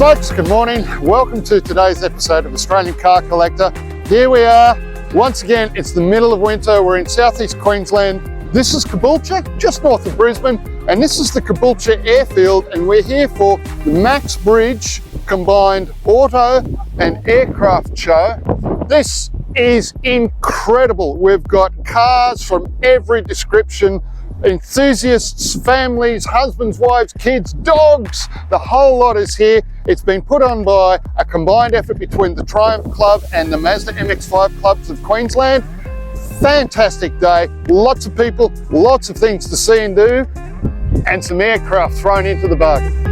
Folks, good morning. Welcome to today's episode of Australian Car Collector. Here we are. Once again, it's the middle of winter. We're in southeast Queensland. This is Caboolture, just north of Brisbane, and this is the Caboolture Airfield, and we're here for the Max Bridge Combined Auto and Aircraft Show. This is incredible. We've got cars from every description, enthusiasts, families, husbands, wives, kids, dogs, the whole lot is here. It's been put on by a combined effort between the Triumph Club and the Mazda MX-5 clubs of Queensland. Fantastic day, lots of people, lots of things to see and do, and some aircraft thrown into the bargain.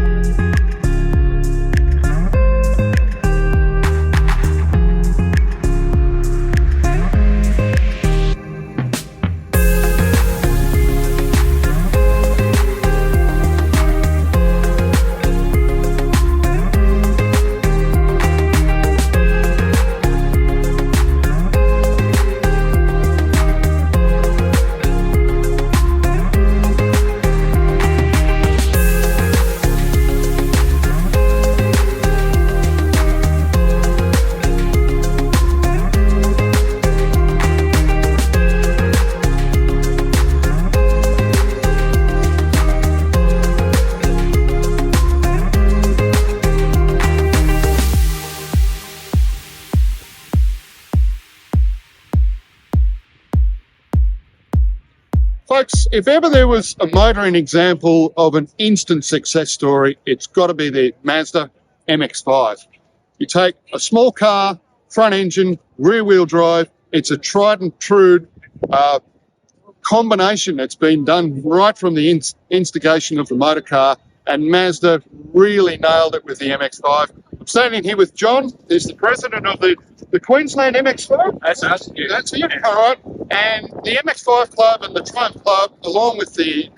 Folks, if ever there was a motoring example of an instant success story, it's got to be the Mazda MX-5. You take a small car, front engine, rear wheel drive, it's a tried and true combination that's been done right from the instigation of the motor car, and Mazda really nailed it with the MX-5. I'm standing here with John, who's the president of the Queensland MX-5. That's us. Yeah. That's it. Yeah. All right. And the MX-5 Club and the Triumph Club, along with the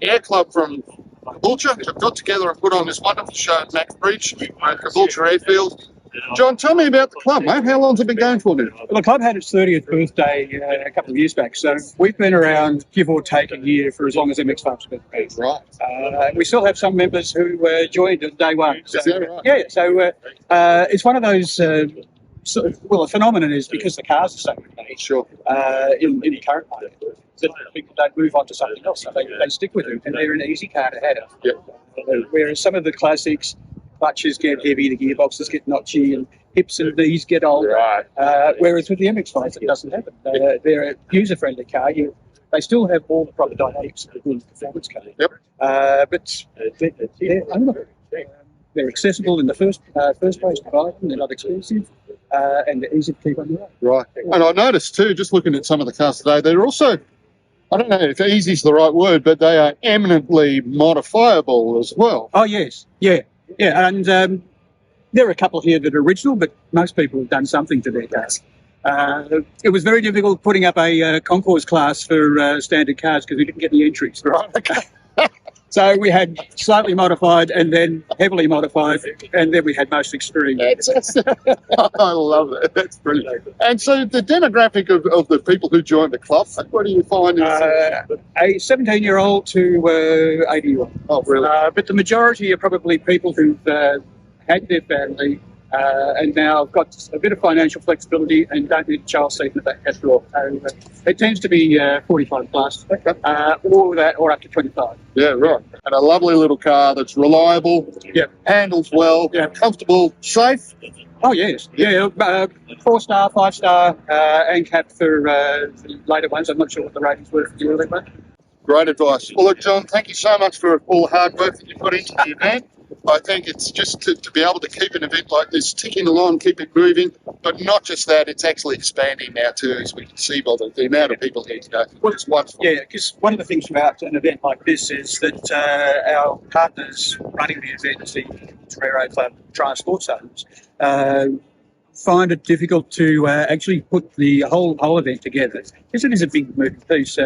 Air Club from Caboolture, have got together and put on this wonderful show at Max Bridge at Caboolture Airfield. John, tell me about the club, mate. How long's it been going for now? Well, the club had its 30th birthday a couple of years back, so we've been around, give or take a year, for as long as MX-5's been around. Right. We still have some members who joined at day one. So, Is that right? Yeah, so it's one of those, the phenomenon is because the cars are so good, Sure. in the current market, that people don't move on to something else, so they stick with them, and they're an easy car to have. Yeah. Whereas some of the classics, clutches get heavy, the gearboxes get notchy, and hips and knees get old. Right. Whereas with the MX-5, it doesn't happen. They're a user-friendly car. They still have all the proper dynamics of a good performance car. Yep. But they're ownable. They're accessible in the first place to buy them. They're not expensive, and they're easy to keep on the road. Right. And I noticed too, just looking at some of the cars today, they're also, I don't know if easy is the right word, but they are eminently modifiable as well. Oh, yes. Yeah. And there are a couple here that are original, but most people have done something to their cars. It was very difficult putting up a concours class for standard cars because we didn't get the entries. Right. Okay. So we had slightly modified and then heavily modified, and then we had most extreme. I love it. That's brilliant. And so the demographic of the people who joined the club, what do you find? A 17-year-old to 80-year-old. Oh, really? But the majority are probably people who've had their family and now got a bit of financial flexibility and don't need a child seat in the back after all. So it tends to be 45 plus, or up to 25. Yeah, right. And a lovely little car that's reliable, handles well, comfortable, safe. Oh, yes. Yeah, 4-star, 5-star, and cap for the later ones. I'm not sure what the ratings were for the early one. Great advice. Well, look, John, thank you so much for all the hard work that you put into the event. I think it's just to be able to keep an event like this ticking along, keep it moving, but not just that, it's actually expanding now too, as we can see by the amount of people here today. Well, it's wonderful. Yeah, because one of the things about an event like this is that our partners running the event, the Torero Club, Triumph Sports Owners, find it difficult to actually put the whole event together, because it is a big moving piece.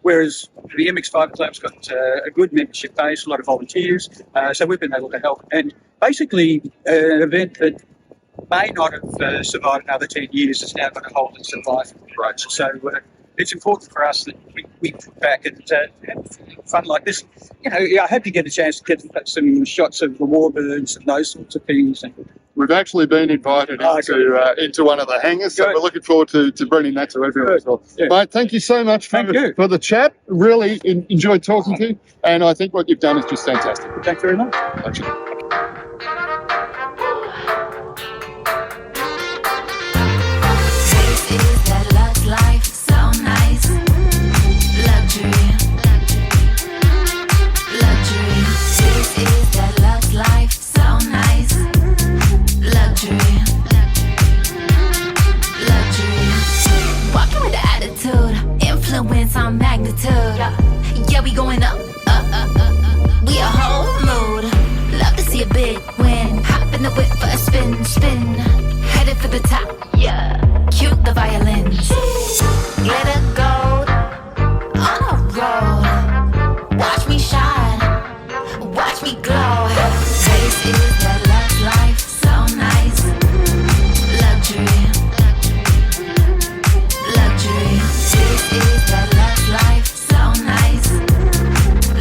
Whereas the MX-5 Club's got a good membership base, a lot of volunteers, so we've been able to help. And basically, an event that may not have survived another 10 years is now going to hold its survival. Right. So it's important for us that we put back and have fun like this. I hope you get a chance to get some shots of the warbirds and those sorts of things. We've actually been invited into one of the hangars, so we're looking forward to bringing that to everyone as well. Yeah. Mate, thank you so much for the chat. Really enjoyed talking to you, and I think what you've done is just fantastic. Thank you very much. Thank you. This is that lux life, so nice. Luxury. Luxury. This is that lux life, so nice. Luxury. Luxury. Walking with the attitude, influence on magnitude. Yeah, we going up, up, up, up, up. We a whole mood. Love to see a big win. Hop in the whip for a spin, spin. Headed for the top, yeah. Cute the violins. Glitter gold on a roll. Watch me shine, watch me glow. This is that love life, so nice. Luxury. Luxury. This is that love life, so nice.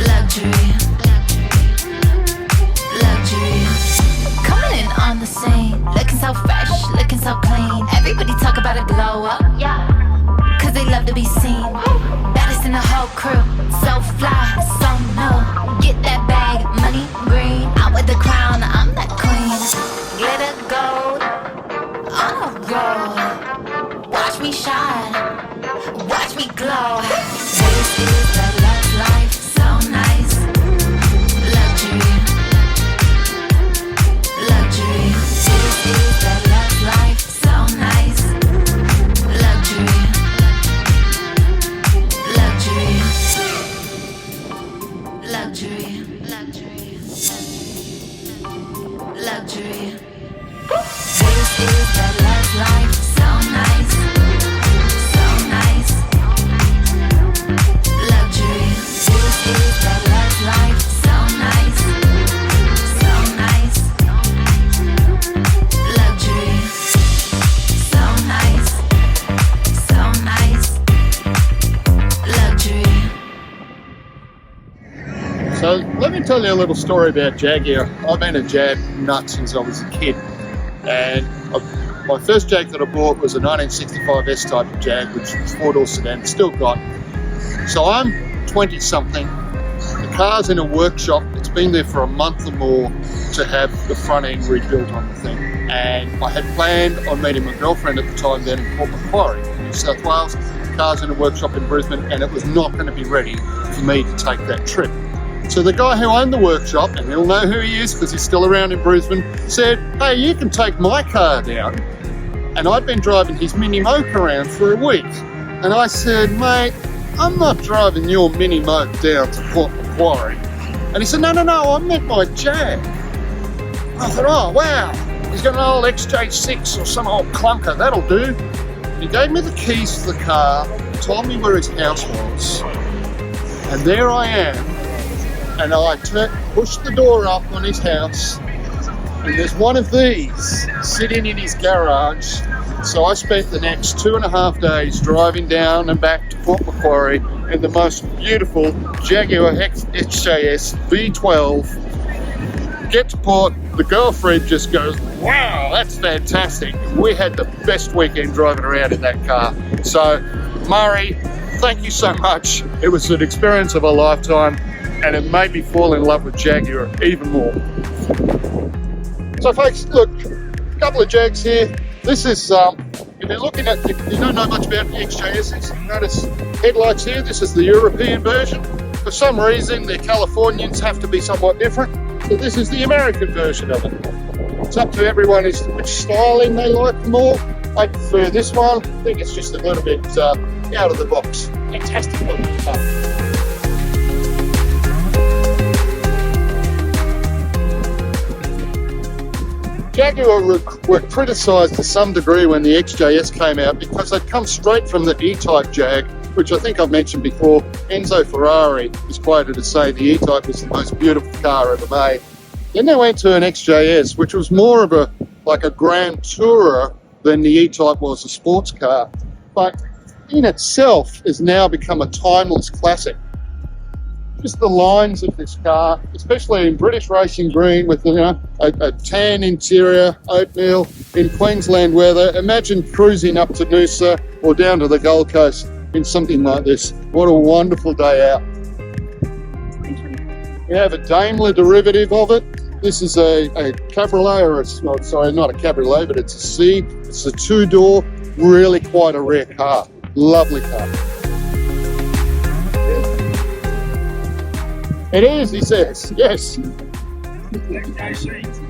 Luxury. Luxury. Coming in on the scene, looking so fresh, looking so clean. Everybody talk about a glow up, yeah. Cause they love to be seen. Baddest in the whole crew, so fly, so new. Get that bag, money green. Out with the crown, I'm that queen. Glitter gold on a roll. Watch me shine, watch me glow. This is that love life, so nice. Luxury. Luxury. This is that love life, so nice. Luxury. Luxury. Luxury. Luxury. Luxury. This is that love life, so nice. So nice. Luxury. This is that love life, so nice. So nice. Luxury. So nice. So nice. Luxury. So let me tell you a little story about Jag here. I've been a Jag nut since I was a kid, and my first Jag that I bought was a 1965 S-type Jag, which was 4-door sedan, still got. So I'm 20-something. The car's in a workshop. It's been there for a month or more to have the front end rebuilt on the thing. And I had planned on meeting my girlfriend at the time then in Port Macquarie, New South Wales. The car's in a workshop in Brisbane, and it was not going to be ready for me to take that trip. So the guy who owned the workshop, and he'll know who he is because he's still around in Brisbane, said, hey, you can take my car down. And I'd been driving his Mini Moke around for a week. And I said, mate, I'm not driving your Mini Moke down to Port Macquarie. And he said, no, I meant my Jag. I thought, oh, wow, he's got an old XJ6 or some old clunker, that'll do. He gave me the keys to the car, told me where his house was, and there I am. And I pushed the door up on his house, and there's one of these sitting in his garage. So I spent the next 2.5 days driving down and back to Port Macquarie in the most beautiful Jaguar XJS V12. Get to port, the girlfriend just goes, wow, that's fantastic. We had the best weekend driving around in that car. So Murray, thank you so much. It was an experience of a lifetime, and it made me fall in love with Jaguar even more. So folks, look, a couple of Jags here. This is, if you're looking at, if you don't know much about the XJSs, you notice headlights here. This is the European version. For some reason, the Californians have to be somewhat different. So this is the American version of it. It's up to everyone as to which styling they like more. I prefer this one. I think it's just a little bit out of the box. Fantastic looking car. Jaguar were criticised to some degree when the XJS came out because they'd come straight from the E-Type Jag, which I think I've mentioned before. Enzo Ferrari is quoted as saying the E-Type was the most beautiful car ever made. Then they went to an XJS, which was more of a Grand Tourer than the E-Type was a sports car. But in itself has now become a timeless classic. Just the lines of this car, especially in British racing green with a tan interior, oatmeal in Queensland weather. Imagine cruising up to Noosa or down to the Gold Coast in something like this. What a wonderful day out. We have a Daimler derivative of it. This is a cabriolet, not a cabriolet, but it's a C. It's a 2-door, really quite a rare car. Lovely car. It is, he says, yes.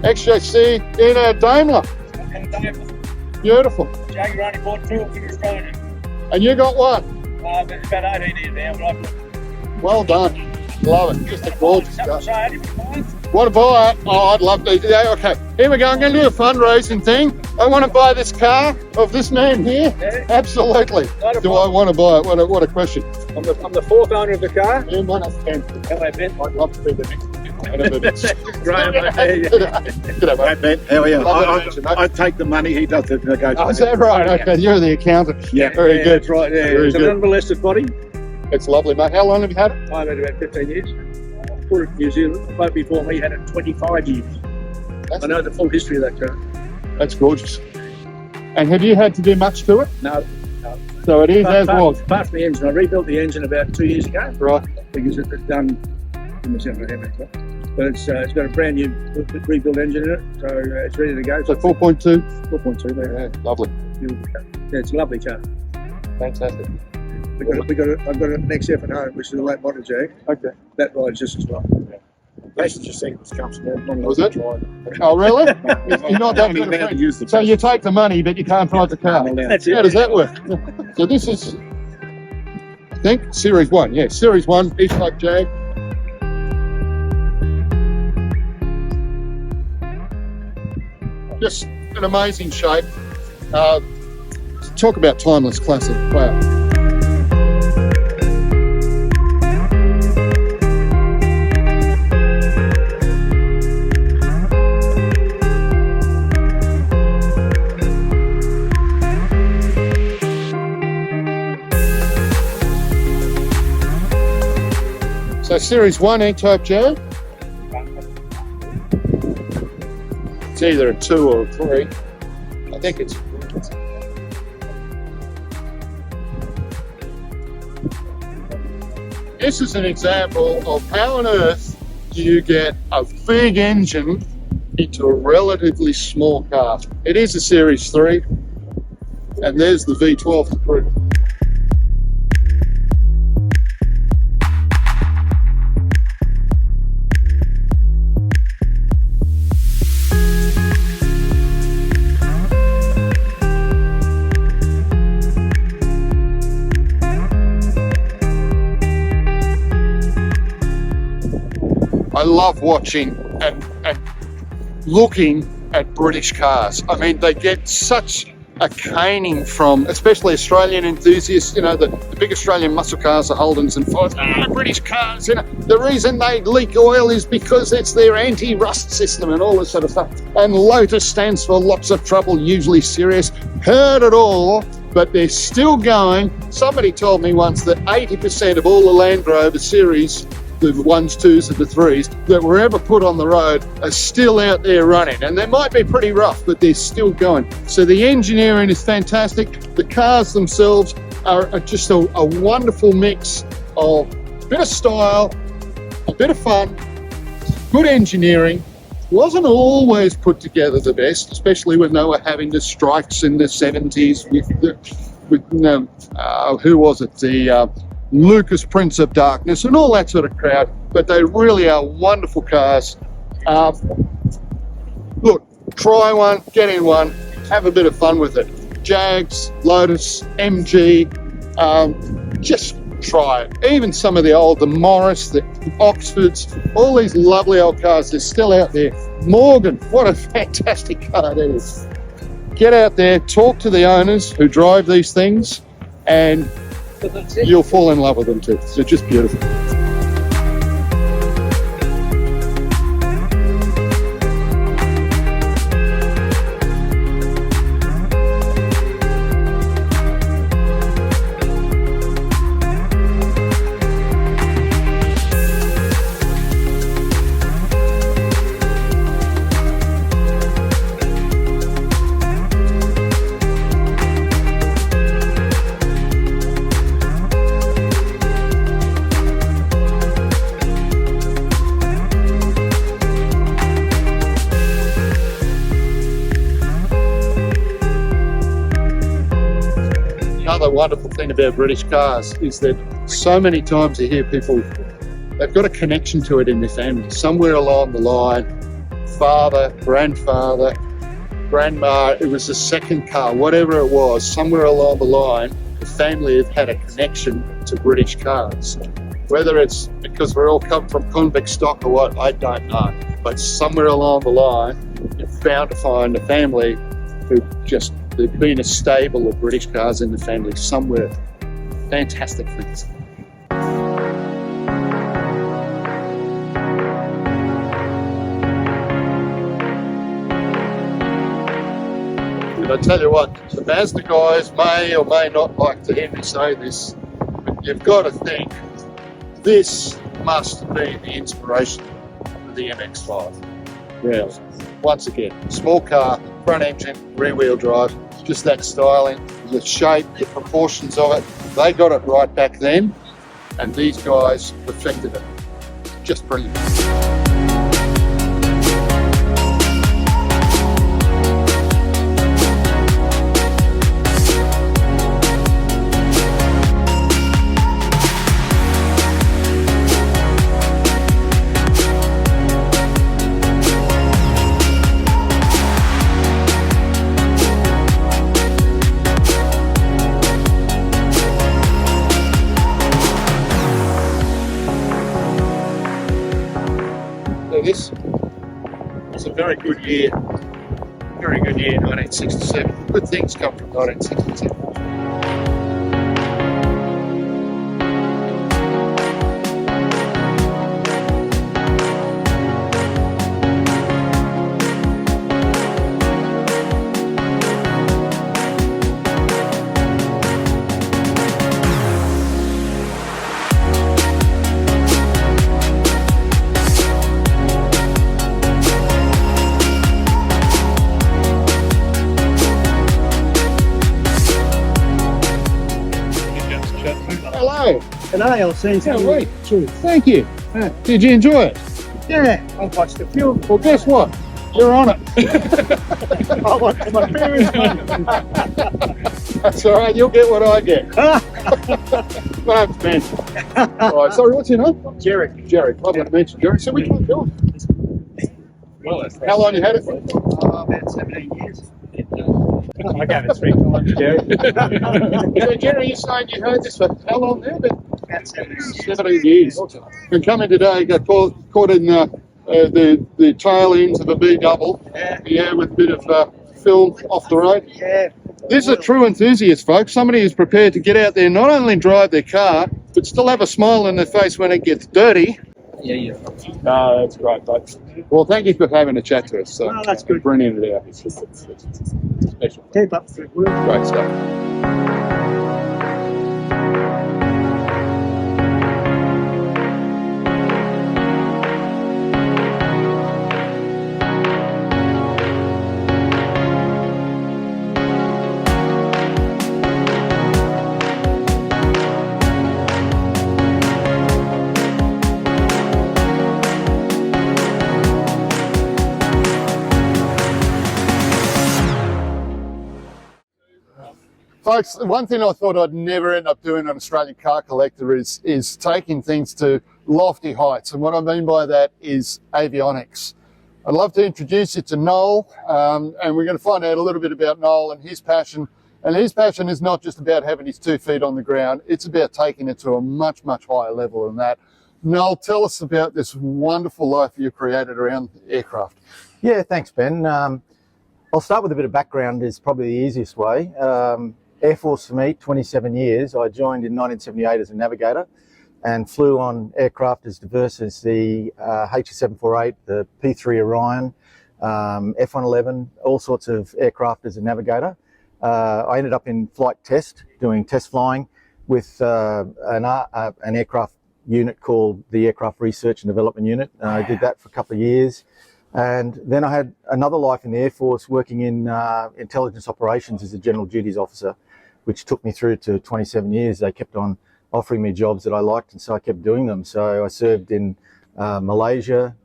XJC in a Daimler. Beautiful. Jaguar only bought 2 in Australia. And you got one. It's about 18 years now, but I've got Well done. Love it. Just a gorgeous car. something to say. Want to buy it? Oh, I'd love to. Yeah, okay, here we go. I'm going to do a fundraising thing. I want to buy this car of this man here. Yeah. absolutely. Not a Do I want to buy it? What a question. I'm the 4th owner of the car. You might have 10. Hello, Ben. I'd love to be the next. Graham, G'day, mate. Hey, Ben, how are you? Love it, mate. I take the money, he does the negotiation. Oh, is that right? Okay, you're the accountant. Yeah. Very Yeah, good. that's right. Yeah, Very it's an good. unmolested body. It's lovely, mate. How long have you had it? I've had it about 15 years. Put it in New Zealand. The bloke before me had it 25 years. I know the full history of that car. That's gorgeous. And have you had to do much to it? No. So it is as was. Apart from the engine, I rebuilt the engine about 2 years ago Right. because it was done in the centre of Hamlet. But it's got a brand new rebuilt engine in it, so it's ready to go. So 4.2. 4.2 there. Yeah, lovely. Beautiful car. Yeah, it's a lovely car. Fantastic. I've got an XF at home, which is a late model Jag. Okay. That rides just as well. Passenger seat comes small. Was it? Oh, really? You're not that good a allowed to friend. use the So you take the money, but you can't drive the car. That's it. How does that work? So this is, I think, Series 1. Yeah, Series 1, Eastlake Jag. Just an amazing shape. Talk about timeless classic. Wow. So Series 1 E-Type Jag. It's either a 2 or a 3. I think it's. This is an example of how on earth do you get a big engine into a relatively small car. It is a Series 3, and there's the V12 to prove it. I love watching and looking at British cars. I mean, they get such a caning from, especially Australian enthusiasts. You know, the big Australian muscle cars are Holdens and Fords. British cars, you know. The reason they leak oil is because it's their anti-rust system and all this sort of stuff. And Lotus stands for lots of trouble, usually serious. Heard it all, but they're still going. Somebody told me once that 80% of all the Land Rover series, the 1s, 2s and the 3s that were ever put on the road are still out there running, and they might be pretty rough, but they're still going. So the engineering is fantastic. The cars themselves are just a wonderful mix of a bit of style, a bit of fun, good engineering. Wasn't always put together the best, especially when they were having the strikes in the 70s with who was it, the Lucas Prince of Darkness and all that sort of crowd, but they really are wonderful cars. Look, try one, get in one, have a bit of fun with it. Jags, Lotus, MG, just try it. Even some of the Morris, the Oxfords, all these lovely old cars, they're still out there. Morgan, what a fantastic car that is. Get out there, talk to the owners who drive these things, and you'll fall in love with them too. They're just beautiful. another wonderful thing about British cars is that so many times you hear people, they've got a connection to it in their family. Somewhere along the line, father, grandfather, grandma, it was the second car, whatever it was, somewhere along the line, the family have had a connection to British cars. Whether it's because we're all come from convict stock or what, I don't know. But somewhere along the line, you're bound to find a family there's been a stable of British cars in the family somewhere. Fantastic things. And I tell you what, the Mazda guys may or may not like to hear me say this, but you've got to think this must be the inspiration for the MX-5. Really. Once again, small car, front engine, rear wheel drive, just that styling, the shape, the proportions of it. They got it right back then, and these guys perfected it. Just brilliant. This was a very good year, 1967. Good things come from 1967. Hello. Hello, I'll see you. Can't wait. Thank you. Did you enjoy it? Yeah, I've watched the film. Well, guess what? You're on it. I want my parents. That's all right. You'll get what I get. My name's Ben. All right. Sorry, what's your name? Jerry. Jerry. Lovely to meet you, Jerry. So which one film? How long you had it for? About 17 years. I gave it 3 times, Jerry. So, Jerry, you're saying you heard this for how long now? About 17 years. And coming today, got caught in the tail ends of a B double. Yeah, with a bit of film off the road. Yeah. This is a true enthusiast, folks. Somebody who's prepared to get out there, not only drive their car, but still have a smile on their face when it gets dirty. Yeah. Oh, that's great, folks. Well, thank you for having a chat to us. So, Oh, that's good. Brilliant it out. It's special. Keep up the good work. Great stuff. Folks, one thing I thought I'd never end up doing on Australian Car Collector is taking things to lofty heights. And what I mean by that is avionics. I'd love to introduce you to Noel, and we're going to find out a little bit about Noel and his passion. And his passion is not just about having his 2 feet on the ground, it's about taking it to a much, much higher level than that. Noel, tell us about this wonderful life you created around aircraft. Yeah, thanks, Ben. I'll start with a bit of background, is probably the easiest way. Air Force for me, 27 years. I joined in 1978 as a navigator and flew on aircraft as diverse as the HS748, the P3 Orion, F111, all sorts of aircraft as a navigator. I ended up in flight test, doing test flying with an aircraft unit called the Aircraft Research and Development Unit. I did that for a couple of years. And then I had another life in the Air Force working in intelligence operations as a general duties officer, which took me through to 27 years. They kept on offering me jobs that I liked, and so I kept doing them. So I served in Malaysia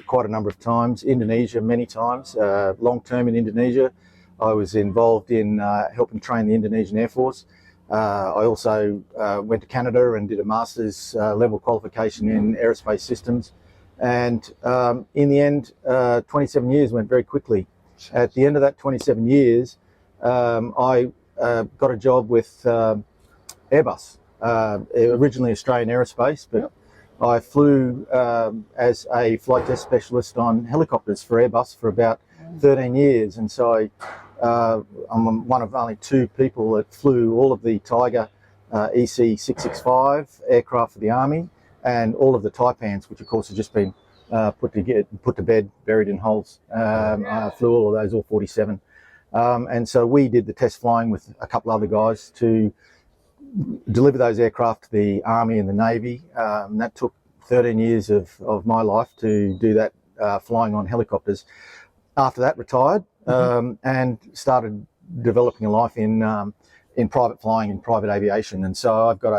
quite a number of times, Indonesia many times, long term in Indonesia. I was involved in helping train the Indonesian Air Force. I also went to Canada and did a master's level qualification in aerospace systems. And in the end, 27 years went very quickly. At the end of that 27 years, I got a job with Airbus, originally Australian Aerospace, but I flew as a flight test specialist on helicopters for Airbus for about 13 years. And so I'm one of only 2 people that flew all of the Tiger EC665 aircraft for the Army and all of the Taipans, which of course have just been put to bed, buried in holes. I flew all of those, all 47. And so we did the test flying with a couple other guys to deliver those aircraft to the Army and the Navy. That took 13 years of my life to do that, flying on helicopters. After that, retired and started developing a life in private flying and private aviation. And so I've got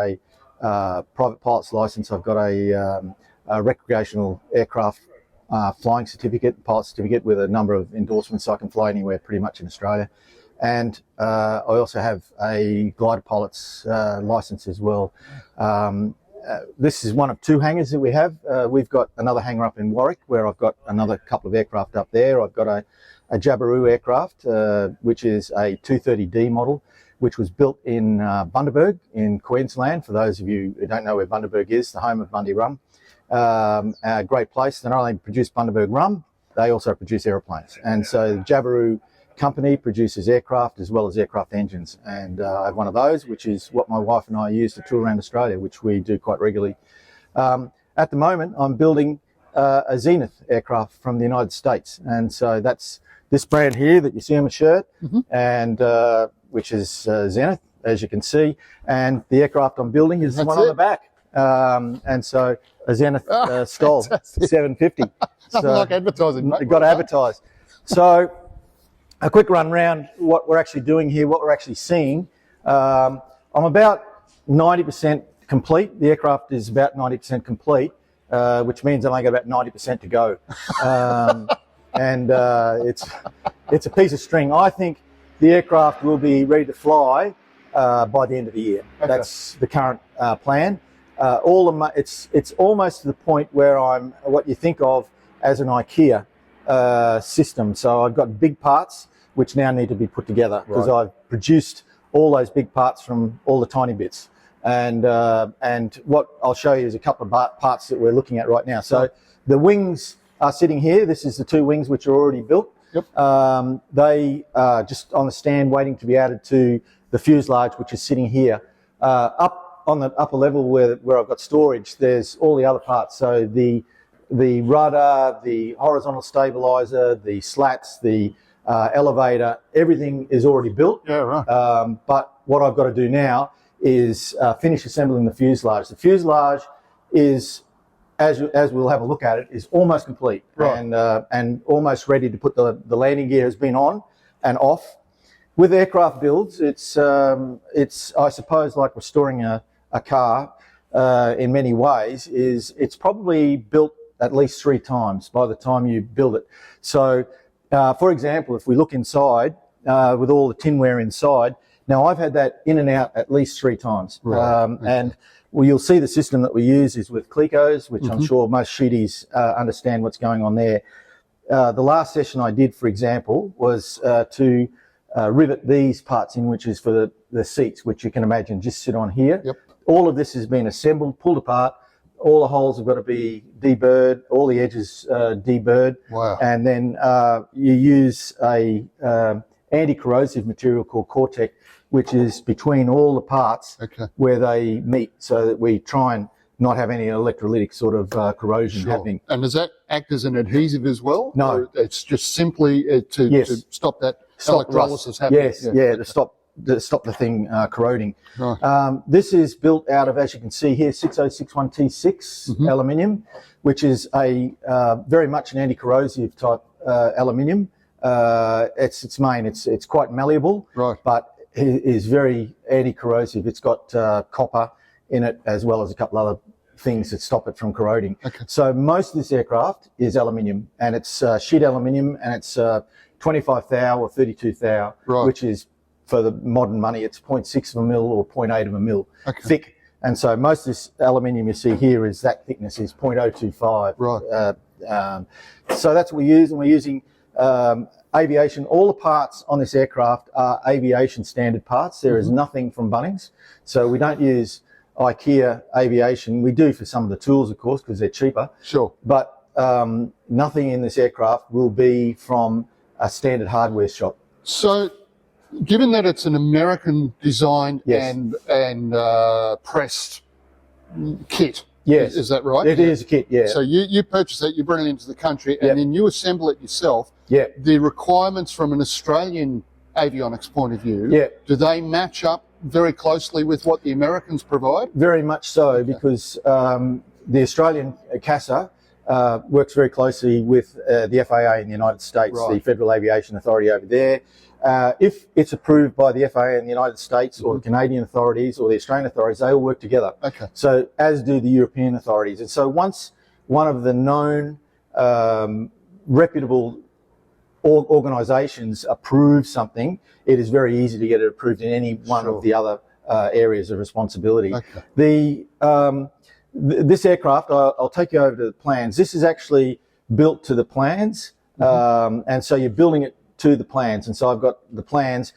a private pilot's license. I've got a recreational aircraft flying certificate, pilot certificate, with a number of endorsements, so I can fly anywhere pretty much in Australia. And I also have a glider pilot's license as well. This is one of 2 hangars that we have. We've got another hangar up in Warwick where I've got another couple of aircraft up there. I've got a Jabiru aircraft, which is a 230D model, which was built in Bundaberg in Queensland. For those of you who don't know where Bundaberg is, the home of Bundy Rum. A great place. They not only produce Bundaberg rum, they also produce aeroplanes. And so the Jabiru company produces aircraft as well as aircraft engines. And I have one of those, which is what my wife and I use to tour around Australia, which we do quite regularly. At the moment, I'm building a Zenith aircraft from the United States. And so that's this brand here that you see on the shirt, and which is Zenith, as you can see. And the aircraft I'm building is the one on the back. And so a Zenith Stoll 750. Nothing like advertising, mate. You've got to advertise. So a quick run round what we're actually doing here, what we're actually seeing. I'm about 90% complete. The aircraft is about 90% complete, which means I've only got about 90% to go. And it's a piece of string. I think the aircraft will be ready to fly by the end of the year. Okay. That's the current plan. It's almost to the point where I'm what you think of as an IKEA system. So I've got big parts which now need to be put together because I've produced all those big parts from all the tiny bits. And what I'll show you is a couple of parts that we're looking at right now. So the wings are sitting here. This is the 2 wings which are already built. Yep. They are just on the stand waiting to be added to the fuselage, which is sitting here. Up on the upper level where I've got storage, there's all the other parts. So the rudder, the horizontal stabilizer, the slats, the elevator, everything is already built. Yeah, right. But what I've got to do now is finish assembling the fuselage. The fuselage is, as we'll have a look at it, is almost complete, and almost ready to put the landing gear has been on and off. With aircraft builds, it's I suppose like restoring a car in many ways. It's probably built at least 3 times by the time you build it. So, for example, if we look inside with all the tinware inside, now I've had that in and out at least 3 times. And you'll see the system that we use is with Clecos, which I'm sure most sheeties understand what's going on there. The last session I did, for example, was to rivet these parts in, which is for the seats, which you can imagine just sit on here. Yep. All of this has been assembled, pulled apart. All the holes have got to be deburred, all the edges deburred. Wow. And then you use a anti-corrosive material called Cortec, which is between all the parts where they meet, so that we try and not have any electrolytic sort of corrosion happening. And does that act as an adhesive as well? No. Or it's just simply to stop that electrolysis happening? Yes, to stop the thing corroding. Right. This is built out of, as you can see here, 6061T6 aluminium, which is a very much an anti-corrosive type aluminium. It's quite malleable, but it is very anti-corrosive. It's got copper in it, as well as a couple other things that stop it from corroding. Okay. So most of this aircraft is aluminium, and it's sheet aluminium, and it's 25 thou or 32 thou, which is for the modern money, it's 0.6 of a mil or 0.8 of a mil Okay. thick. And so most of this aluminium you see here is that thickness is 0.025. Right. So that's what we use, and we're using aviation. All the parts on this aircraft are aviation standard parts. There is nothing from Bunnings. So we don't use IKEA aviation. We do for some of the tools, of course, because they're cheaper. Sure. But nothing in this aircraft will be from a standard hardware shop. So, given that it's an American designed Yes. and pressed kit, Yes. is that right? It is a kit, yeah. So you purchase it, you bring it into the country, and Yep. then you assemble it yourself. Yeah. The requirements from an Australian avionics point of view, Yeah. do they match up very closely with what the Americans provide? Very much so, because the Australian CASA works very closely with the FAA in the United States, Right. the Federal Aviation Authority over there. If it's approved by the FAA in the United States or the Canadian authorities or the Australian authorities, they all work together. Okay. So as do the European authorities. And so once one of the known reputable organisations approves something, it is very easy to get it approved in any one Sure. of the other areas of responsibility. Okay. This aircraft, I'll take you over to the plans. This is actually built to the plans, and so you're building it to the plans. And so I've got the plans.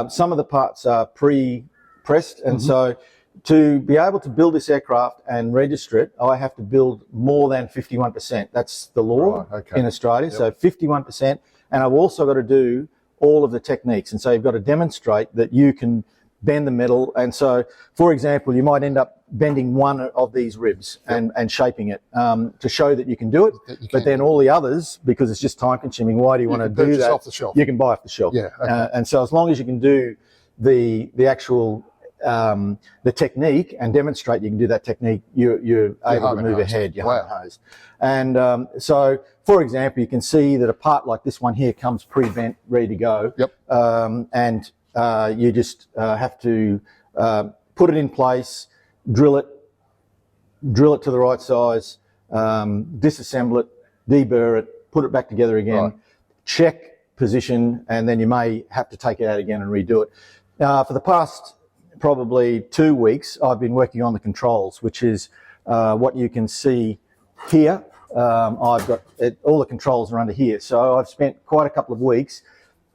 Some of the parts are pre-pressed, and so to be able to build this aircraft and register it, I have to build more than 51%. That's the law Right, okay. in Australia. So 51%, and I've also got to do all of the techniques. And so you've got to demonstrate that you can bend the metal. And so, for example, you might end up bending one of these ribs and shaping it to show that you can do it. That you But can. then all the others, because it's just time consuming, why do you want to can do purchase that? off the shelf. You can buy off the shelf. Yeah, okay. And so as long as you can do the actual the technique and demonstrate you can do that technique, you're able home to and move hosed. ahead. You're Wow. home and hosed. And so, for example, you can see that a part like this one here comes pre-bent, ready to go. Yep. And you just have to put it in place, drill it to the right size, disassemble it, deburr it, put it back together again, Right. check position, and then you may have to take it out again and redo it. For the past probably 2 weeks, I've been working on the controls, which is what you can see here. I've got all the controls are under here. So I've spent quite a couple of weeks.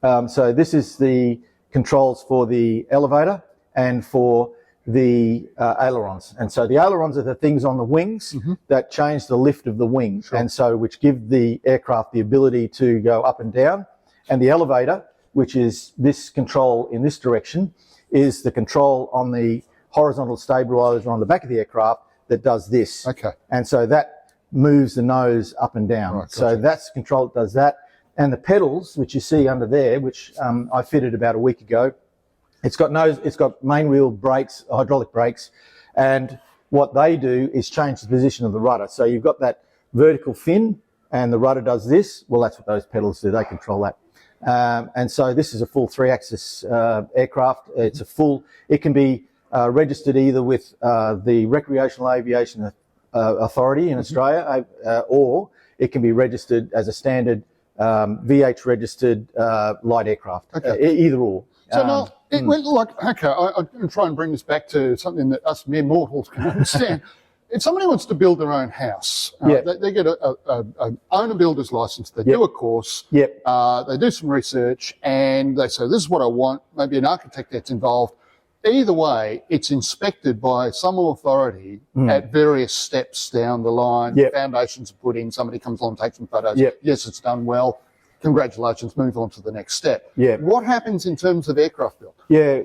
So this is the controls for the elevator and for the ailerons. And so the ailerons are the things on the wings that change the lift of the wing, and so which give the aircraft the ability to go up and down. And the elevator, which is this control in this direction, is the control on the horizontal stabilizer on the back of the aircraft that does this. Okay. And so that moves the nose up and down. Right, So gotcha. that's the control that does that. And the pedals, which you see under there, which I fitted about a week ago, it's got main wheel brakes, hydraulic brakes, and what they do is change the position of the rudder. So you've got that vertical fin, and the rudder does this. Well, that's what those pedals do. They control that. And so this is a full 3-axis aircraft. It can be registered either with the Recreational Aviation Authority in Australia, or it can be registered as a standard VH registered light aircraft. Okay. Either or. So now, it went like, okay, I'm going to try and bring this back to something that us mere mortals can understand. If somebody wants to build their own house, Yeah. they get an owner builder's license, they do a course, Yep. they do some research, and they say, this is what I want, maybe an architect that's involved. Either way, it's inspected by some authority at various steps down the line. Yep. Foundations are put in, somebody comes along, takes some photos. Yep. Yes, it's done well. Congratulations, move on to the next step. Yeah. What happens in terms of aircraft build? Yeah,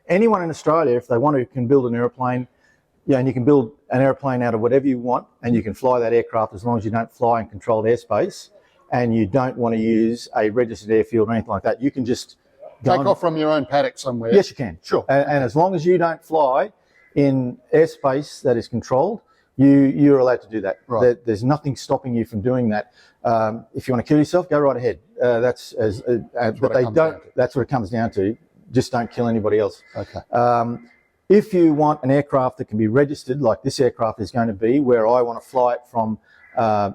anyone in Australia, if they want to, can build an aeroplane. Yeah, and you can build an airplane out of whatever you want, and you can fly that aircraft as long as you don't fly in controlled airspace, and you don't want to use a registered airfield or anything like that. You can just Take off from your own paddock somewhere. Yes, you can. Sure. And as long as you don't fly in airspace that is controlled, you're allowed to do that. Right. There's nothing stopping you from doing that. If you want to kill yourself, go right ahead. But what they it comes down don't. to. That's what it comes down to. Just don't kill anybody else. Okay. If you want an aircraft that can be registered, like this aircraft is going to be, where I want to fly it from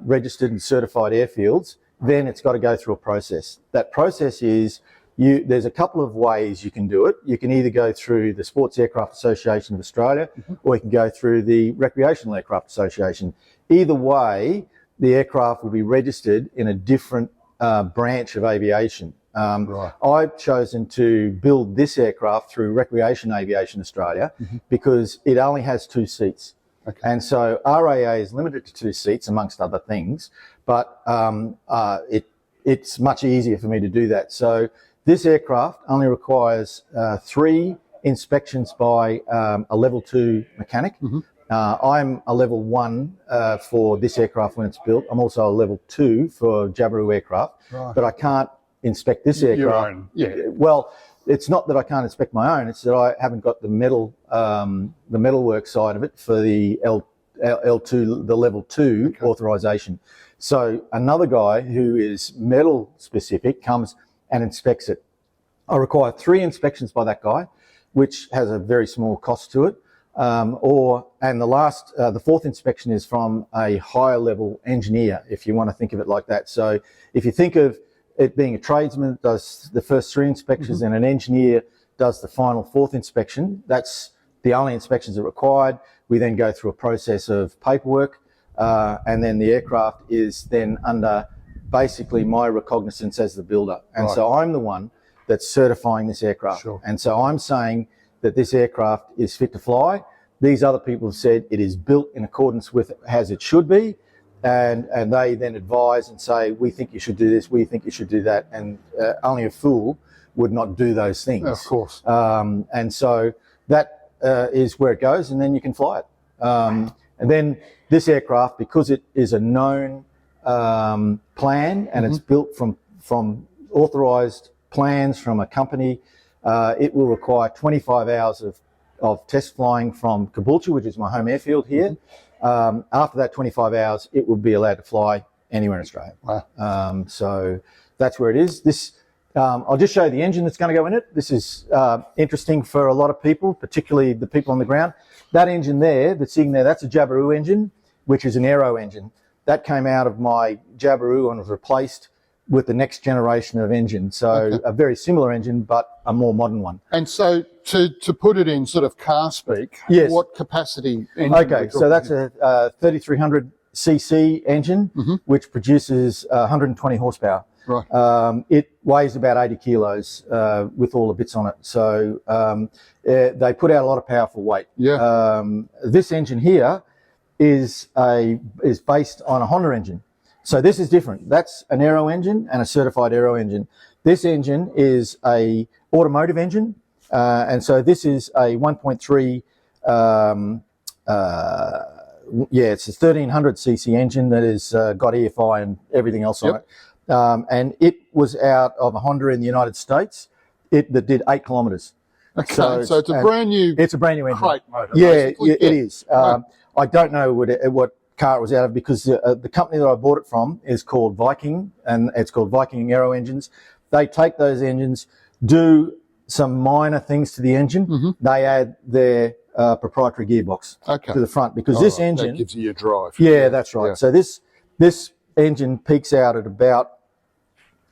registered and certified airfields, then it's got to go through a process. That process is there's a couple of ways you can do it. You can either go through the Sports Aircraft Association of Australia, or you can go through the Recreational Aircraft Association. Either way, the aircraft will be registered in a different branch of aviation. Right. I've chosen to build this aircraft through Recreation Aviation Australia because it only has 2 seats. Okay. And so RAA is limited to 2 seats, amongst other things, but it's much easier for me to do that. So this aircraft only requires 3 inspections by a level 2 mechanic. I'm a level 1 for this aircraft when it's built. I'm also a level 2 for Jabiru aircraft, but I can't inspect this aircraft. Your own, yeah. Well, it's not that I can't inspect my own, it's that I haven't got the metalwork side of it for the L2, the level 2 authorization. So another guy who is metal specific comes and inspects it. I require 3 inspections by that guy, which has a very small cost to it. And the 4th inspection is from a higher level engineer, if you want to think of it like that. So if you think of it being a tradesman that does the first 3 inspections and an engineer does the final 4th inspection, that's the only inspections that are required. We then go through a process of paperwork, and then the aircraft is then under basically my recognizance as the builder. And so I'm the one that's certifying this aircraft. Sure. And so I'm saying that this aircraft is fit to fly. These other people have said it is built in accordance with as it should be. And they then advise and say, we think you should do this, we think you should do that. And only a fool would not do those things. Of course. And so that is where it goes, and then you can fly it. And then this aircraft, because it is a known plan and it's built from authorised plans from a company, it will require 25 hours of test flying from Caboolture, which is my home airfield here. After that 25 hours, it will be allowed to fly anywhere in Australia. Wow. So that's where it is. This, I'll just show you the engine that's going to go in it. This is interesting for a lot of people, particularly the people on the ground. That engine there, that's sitting there, that's a Jabiru engine, which is an aero engine. That came out of my Jabiru and was replaced with the next generation of engine. So a very similar engine, but a more modern one. And so to put it in sort of car speak, Yes. what capacity engine? Okay, so that's a 3300 cc engine, which produces 120 horsepower. Right. It weighs about 80 kilos with all the bits on it. So they put out a lot of power for weight. Yeah. This engine here is based on a Honda engine. So this is different. That's an aero engine and a certified aero engine. This engine is a automotive engine. And so this is a 1.3, it's a 1300 cc engine that has got EFI and everything else on it. And it was out of a Honda in the United States that did 8 kilometres. Okay, so it's a brand new It's a brand new engine. crate motor. Yeah, basically. it is. I don't know what car it was out of because the company that I bought it from is called Viking, and it's called Viking Aero Engines. They take those engines, do some minor things to the engine. They add their proprietary gearbox to the front because this engine that gives you your drive. Yeah, that's right. Yeah. So this engine peaks out at about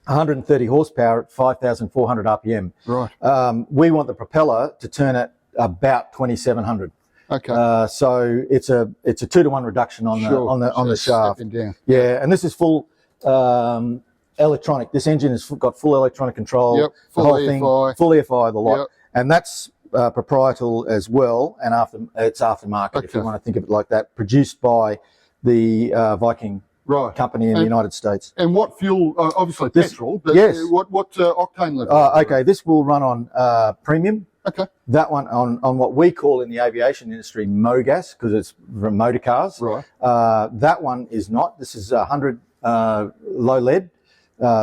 130 horsepower at 5,400 RPM. Right. We want the propeller to turn at about 2,700. Okay. So it's a 2-to-1 reduction on the shaft. Stepping down. Yeah, and this is full electronic. This engine has got full electronic control. Yep. The whole thing, full EFI, the lot, Yep. and that's proprietary as well. And it's aftermarket, if you want to think of it like that. Produced by the Viking company in the United States. And what fuel? Obviously petrol. But yes. What octane level? Okay, this will run on premium. Okay. That one on what we call in the aviation industry MOGAS, because it's from motor cars. Right. That one is not. This is 100 low lead.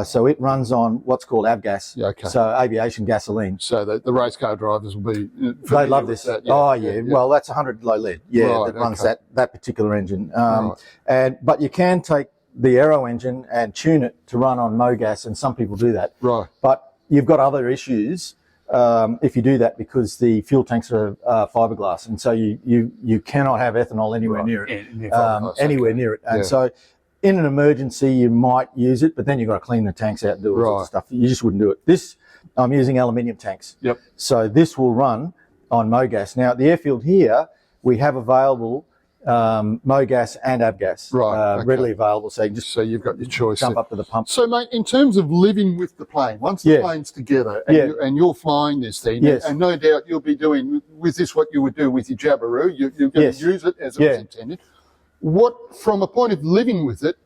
So it runs on what's called avgas. Yeah, okay. So aviation gasoline. So the race car drivers will be. They love this. That. Yeah. Well, that's 100 low lead. Yeah, Right, that runs okay. that particular engine. Right. But you can take the aero engine and tune it to run on MOGAS, and some people do that. Right. But you've got other issues if you do that because the fuel tanks are fiberglass, and so you cannot have ethanol anywhere near it. Anywhere near it. And so in an emergency you might use it, but then you've got to clean the tanks out and do all sorts of stuff. You just wouldn't do it. I'm using aluminium tanks. Yep. So this will run on MoGas. Now at the airfield here, we have available MoGas and Avgas Right, readily available. So you can just So you've got your choice. jump there. up to the pump. So, mate, in terms of living with the plane, once the Yeah. plane's together and, Yeah. you're flying this thing, Yes. and no doubt you'll be doing with this what you would do with your Jabiru, you're going Yes. to use it as it was Yeah. intended. What, from a point of living with it,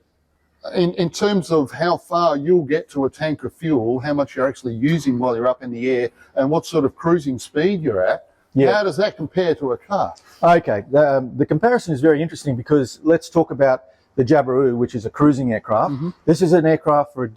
in terms of how far you'll get to a tank of fuel, how much you're actually using while you're up in the air, and what sort of cruising speed you're at, Yeah. how does that compare to a car? Okay, the comparison is very interesting because let's talk about the Jabiru, which is a cruising aircraft. This is an aircraft for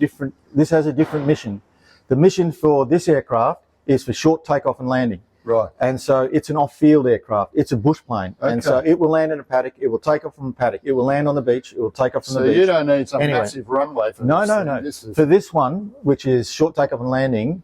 this has a different mission. The mission for this aircraft is for short takeoff and landing. Right. And so it's an off-field aircraft. It's a bush plane. And Okay. so it will land in a paddock. It will take off from a paddock. It will land on the beach. It will take off from So the beach. you don't need some Anyway. massive runway for No, this no, thing. no. This is, For this one, which is short takeoff and landing,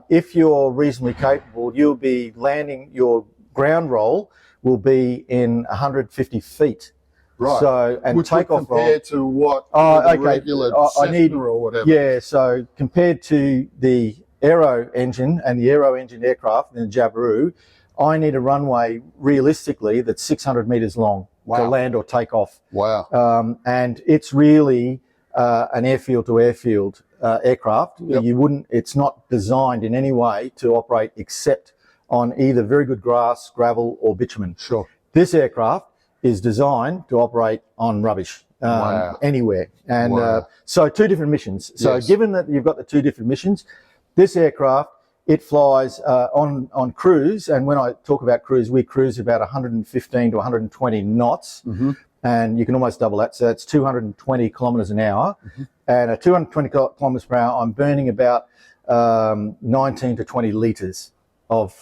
if you're reasonably capable, you'll be landing, your ground roll will be in 150 feet. right. So, and which would takeoff roll. compare to what Oh, with a okay. regular I need- Cessna or whatever. Yeah, so compared to the aero engine and the aero engine aircraft in the Jabiru, I need a runway realistically that's 600 metres long to Wow. land or take off. Wow. And it's really an airfield to airfield aircraft. Yep. It's not designed in any way to operate except on either very good grass, gravel or bitumen. Sure. This aircraft is designed to operate on rubbish Wow. anywhere. And Wow. so two different missions. So Yes. given that you've got the two different missions, this aircraft, it flies on cruise. And when I talk about cruise, we cruise about 115 to 120 knots. Mm-hmm. And you can almost double that. So that's 220 kilometres an hour. Mm-hmm. And at 220 kilometres per hour, I'm burning about 19 to 20 litres of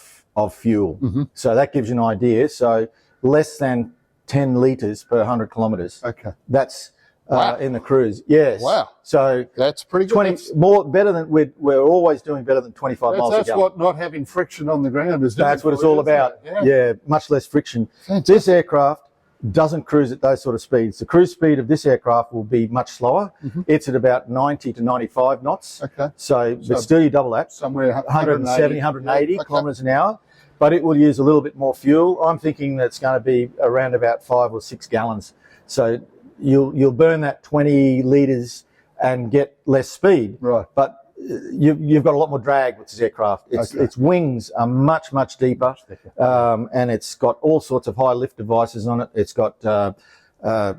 fuel. Mm-hmm. So that gives you an idea. So less than 10 litres per 100 kilometres. Okay. That's Wow. in the cruise. Yes. Wow. So That's pretty good. 20 That's, more better than we're always doing better than 25 miles a that's gallon. what not having friction on the ground is doing. That's what it's for you, all isn't about. it? Yeah, much less friction. Fantastic. This aircraft doesn't cruise at those sort of speeds. The cruise speed of this aircraft will be much slower. It's at about 90 to 95 knots. Okay. So but still you double that. Somewhere 170, 180 Okay. kilometres an hour. But it will use a little bit more fuel. I'm thinking that's going to be around about 5 or 6 gallons. So you'll burn that 20 litres and get less speed. Right. But you've got a lot more drag with this aircraft. Its wings are much, much deeper, and it's got all sorts of high lift devices on it. It's got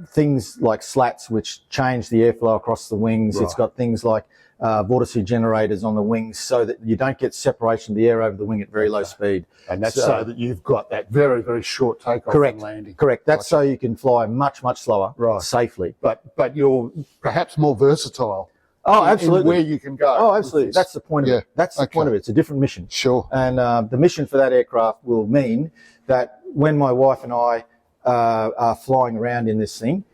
things like slats which change the airflow across the wings. Right. It's got things like vortice generators on the wings so that you don't get separation of the air over the wing at very low speed. And that's So- so that you've got that very, very short takeoff Correct. and landing. Correct. That's so you can fly much, much slower, Right. safely. But you're perhaps more versatile. Oh, in absolutely. where you can go. Oh, with absolutely. this. That's the point of Yeah. it. That's the point Okay. of it. It's a different mission. Sure. And the mission for that aircraft will mean that when my wife and I are flying around in this thing,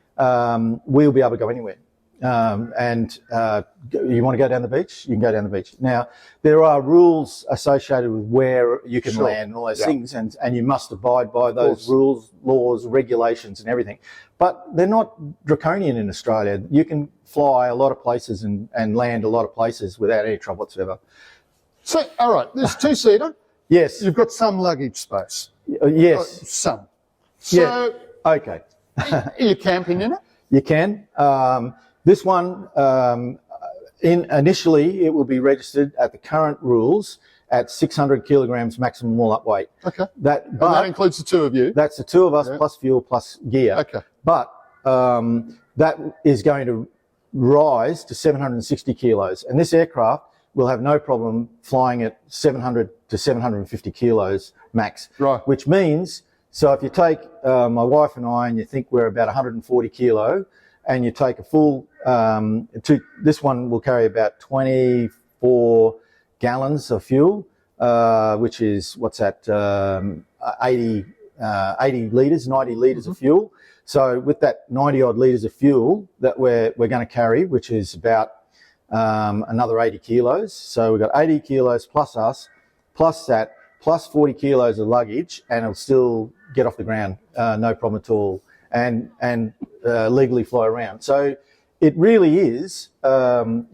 we'll be able to go anywhere. You want to go down the beach? You can go down the beach. Now, there are rules associated with where you can Sure. land and all those Yeah. things, and you must abide by those course. rules, laws, regulations, and everything. But they're not draconian in Australia. You can fly a lot of places and land a lot of places without any trouble whatsoever. So, all right, this two-seater, Yes. you've got some luggage space. Yes. Some. So, Yeah. Okay. are you camping in it? You can. This one, initially, it will be registered at the current rules at 600 kilograms maximum all-up weight. Okay. And But that includes the two of you. that's the two of us Yeah. plus fuel plus gear. Okay. But that is going to rise to 760 kilos, and this aircraft will have no problem flying at 700 to 750 kilos max. Right. Which means, so if you take my wife and I, and you think we're about 140 kilo, and you take a full, this one will carry about 24 gallons of fuel, which is, what's that, 80 litres, 90 litres of fuel. So with that 90 odd litres of fuel that we're going to carry, which is about another 80 kilos. So we've got 80 kilos plus us, plus that, plus 40 kilos of luggage, and it'll still get off the ground, no problem at all, and legally fly around. So it really is, you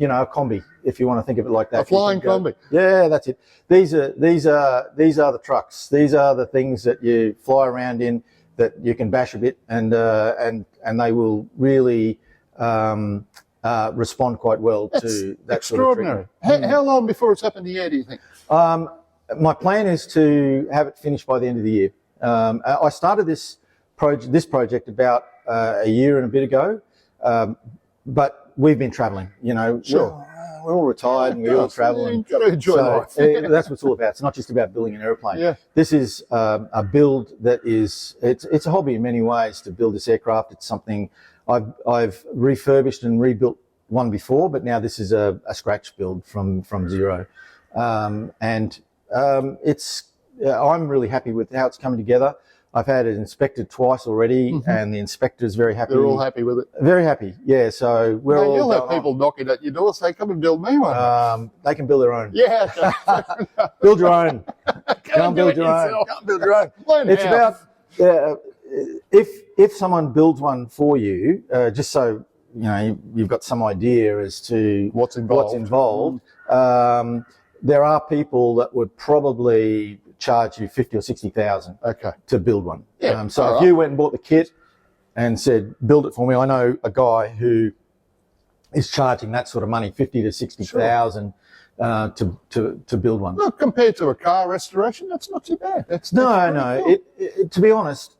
know, a combi, if you want to think of it like that. A flying You can combi. Yeah, that's it. These are the trucks. These are the things that you fly around in that you can bash a bit, and they will really respond quite well to that sort of Extraordinary. treatment. How long before it's up in the air, do you think? My plan is to have it finished by the end of the year. I started this project about a year and a bit ago, but we've been travelling. You know, Sure. we're all retired and we all travel. You've got to enjoy life. That's what it's all about. It's not just about building an airplane. Yeah. This is a build that is it's a hobby in many ways to build this aircraft. It's something I've refurbished and rebuilt one before, but now this is a scratch build from zero, I'm really happy with how it's coming together. I've had it inspected twice already, and the inspector's very happy. They're all happy with it. Very happy, yeah. So we're all. You'll have going people knocking at your door, say, "Come and build me one." on. They can build their own. Yeah, Build your own. Go and do build it your own. yourself. Come build your own. Learn It's how. about if someone builds one for you, just so you know, you've got some idea as to What's involved. There are people that would probably charge you 50 or 60,000 Okay. to build one. Yeah, So all if right. you went and bought the kit and said, "Build it for me," I know a guy who is charging that sort of money, 50 to 60,000, to build one. Look, compared to a car restoration, that's not too bad. That's No. pretty cool. To be honest,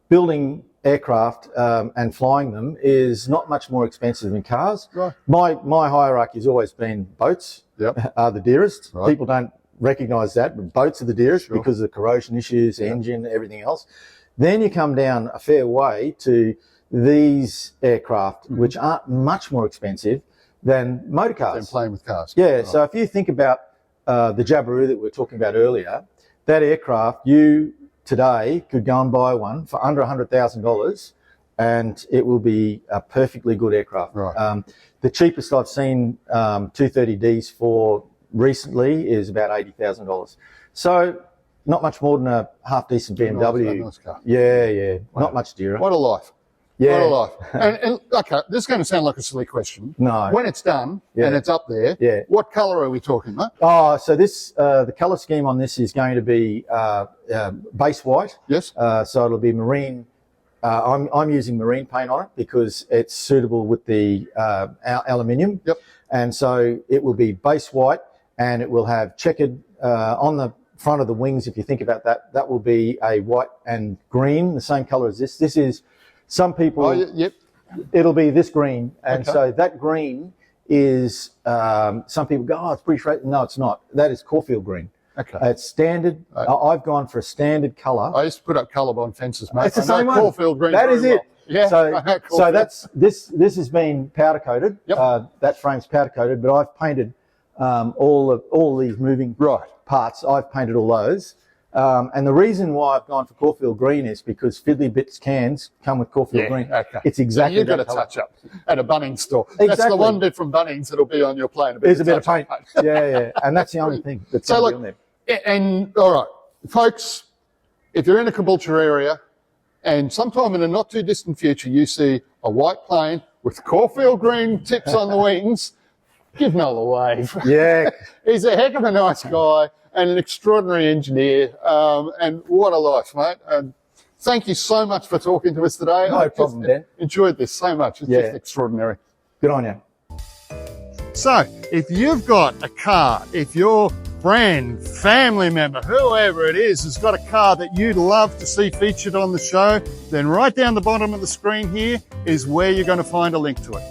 building aircraft and flying them is not much more expensive than cars. Right. My hierarchy has always been boats Yep. are the dearest. Right. People don't recognise that, but boats are the dearest Sure. because of the corrosion issues, engine, everything else. Then you come down a fair way to these aircraft, which aren't much more expensive than motor Been cars. playing with cars. Yeah, Right. so if you think about the Jabiru that we were talking about earlier, that aircraft, you today could go and buy one for under $100,000 and it will be a perfectly good aircraft. Right. The cheapest I've seen 230Ds for recently is about $80,000. So not much more than a half decent BMW. Nice car. Yeah, not much dearer. What a life. Yeah. What a life. And okay, this is going to sound like a silly question. No. When it's done Yeah. and it's up there, Yeah. what colour are we talking, mate? Oh, so this the colour scheme on this is going to be base white. Yes. So it'll be marine. I'm using marine paint on it because it's suitable with the aluminium. Yep. And so it will be base white, and it will have checkered on the front of the wings. If you think about that, that will be a white and green, the same colour as this. This is some people. Oh, yep. It'll be this green, and Okay. so that green is some people go, "Oh, it's British red." No, it's not. That is Caulfield green. Okay. It's standard. Right. I've gone for a standard colour. I used to put up Colorbond fences, mate. It's the I know same one. Caulfield green. That is very it. well. Yeah. I So, know so Caulfield. that's this has been powder coated. Yep. That frame's powder coated, but I've painted all these moving right. parts. I've painted all those. And the reason why I've gone for Caulfield green is because Fiddly Bits cans come with Caulfield green. Okay. It's exactly So you've got that a colour. touch up at a Bunnings store. That's the Exactly. one bit from Bunnings that'll be on your plane. There's a bit of paint. touch-up Yeah. And that's the only thing that's So going to be look, on there. and all right, folks, if you're in the Caboolture area and sometime in a not too distant future you see a white plane with Caulfield green tips on the wings, give Noel a wave. Yeah. He's a heck of a nice guy and an extraordinary engineer, and what a life, mate. And thank you so much for talking to us today. No I just problem, Ben. Enjoyed this so much. It's Yeah. just extraordinary. Good on you. So, if you've got a car, if your friend, family member, whoever it is, has got a car that you'd love to see featured on the show, then right down the bottom of the screen here is where you're going to find a link to it.